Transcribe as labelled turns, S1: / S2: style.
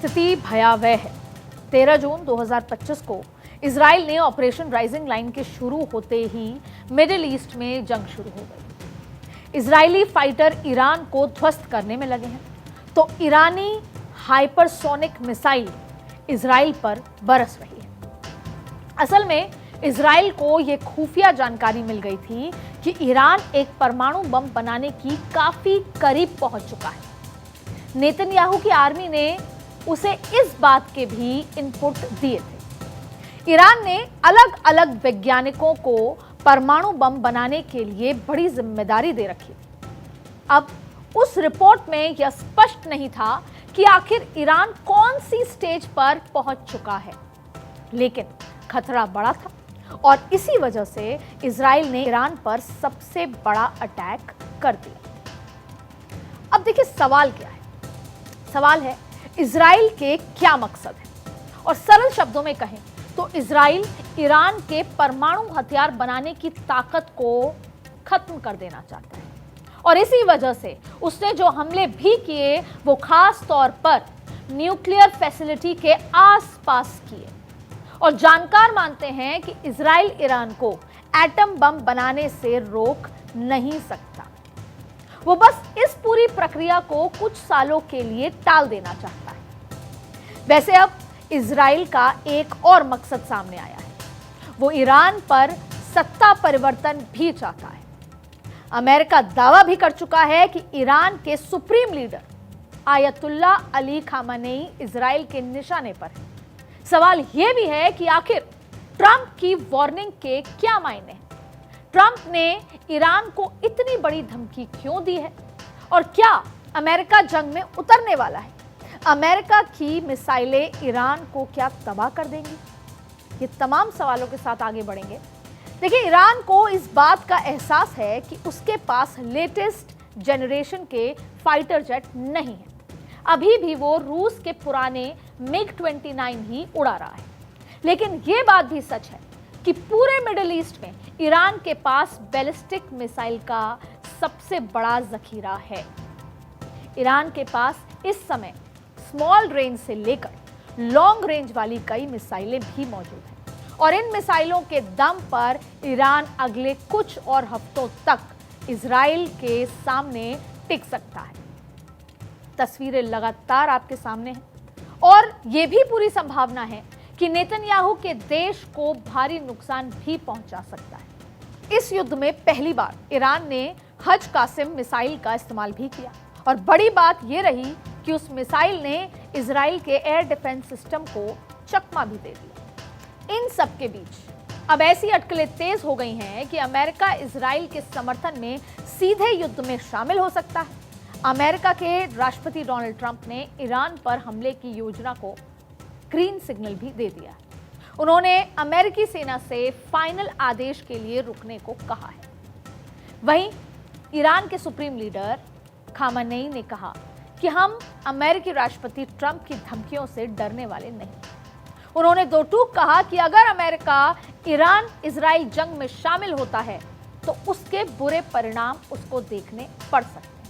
S1: स्थिति भयावह है। 13 जून 2025 को इजराइल ने ऑपरेशन राइजिंग लाइन के शुरू होते ही मिडिल ईस्ट में जंग शुरू हो गई। इजरायली फाइटर ईरान को ध्वस्त करने में लगे हैं, तो ईरानी हाइपरसोनिक मिसाइल इजराइल पर बरस रही है। असल में इजराइल को यह खुफिया जानकारी मिल गई थी कि ईरान एक परमाणु बम बनाने की काफी करीब पहुंच चुका है। नेतन्याहू की आर्मी ने उसे इस बात के भी इनपुट दिए थे। ईरान ने अलग अलग वैज्ञानिकों को परमाणु बम बनाने के लिए बड़ी जिम्मेदारी दे रखी थी। अब उस रिपोर्ट में यह स्पष्ट नहीं था कि आखिर ईरान कौन सी स्टेज पर पहुंच चुका है, लेकिन खतरा बड़ा था और इसी वजह से इजराइल ने ईरान पर सबसे बड़ा अटैक कर दिया। अब देखिए सवाल क्या है। सवाल है इजराइल के क्या मकसद है, और सरल शब्दों में कहें तो इजराइल ईरान के परमाणु हथियार बनाने की ताकत को खत्म कर देना चाहता है, और इसी वजह से उसने जो हमले भी किए वो खास तौर पर न्यूक्लियर फैसिलिटी के आसपास किए। और जानकार मानते हैं कि इजराइल ईरान को एटम बम बनाने से रोक नहीं सकता। वो बस इस पूरी प्रक्रिया को कुछ सालों के लिए टाल देना चाहता है। वैसे अब इजराइल का एक और मकसद सामने आया है। वो ईरान पर सत्ता परिवर्तन भी चाहता है। अमेरिका दावा भी कर चुका है कि ईरान के supreme leader ayatollah Ali Khamenei Israel के निशाने पर है। सवाल यह भी है कि आखिर ट्रंप की वार्निंग के क्या मायने हैं? ट्रंप ने ईरान को इतनी बड़ी धमकी क्यों दी है, और क्या अमेरिका जंग में उतरने वाला है? अमेरिका की मिसाइलें ईरान को क्या तबाह कर देंगी? ये तमाम सवालों के साथ आगे बढ़ेंगे। देखिए, ईरान को इस बात का एहसास है कि उसके पास लेटेस्ट जनरेशन के फाइटर जेट नहीं है। अभी भी वो रूस के पुराने MiG-29 ही उड़ा रहा है। लेकिन ये बात भी सच है कि पूरे मिडिल ईस्ट में ईरान के पास बैलिस्टिक मिसाइल का सबसे बड़ा जखीरा है। ईरान के पास इस समय स्मॉल रेंज से लेकर लॉन्ग रेंज वाली कई मिसाइलें भी मौजूद हैं, और इन मिसाइलों के दम पर ईरान अगले कुछ और हफ्तों तक इजराइल के सामने टिक सकता है। तस्वीरें लगातार आपके सामने हैं, और यह भी पूरी संभावना है कि नेतन्याहू के देश को भारी नुकसान भी पहुंचा सकता है। इस युद्ध में पहली बार ईरान ने हज कासिम मिसाइल का इस्तेमाल भी किया, और बड़ी बात यह रही कि उस मिसाइल ने इजराइल के एयर डिफेंस सिस्टम को चकमा भी दे दिया। इन सब के बीच अब ऐसी अटकलें तेज हो गई हैं कि अमेरिका इजराइल के समर्थन में सीधे युद्ध में शामिल हो सकता है। अमेरिका के राष्ट्रपति डोनाल्ड ट्रंप ने ईरान पर हमले की योजना को ग्रीन सिग्नल भी दे दिया। उन्होंने अमेरिकी सेना से फाइनल आदेश के लिए रुकने को कहा है। वहीं ईरान के सुप्रीम लीडर खामेनेई ने कहा कि हम अमेरिकी राष्ट्रपति ट्रंप की धमकियों से डरने वाले नहीं। उन्होंने दो टूक कहा कि अगर अमेरिका ईरान इजराइल जंग में शामिल होता है तो उसके बुरे परिणाम उसको देखने पड़ सकते हैं।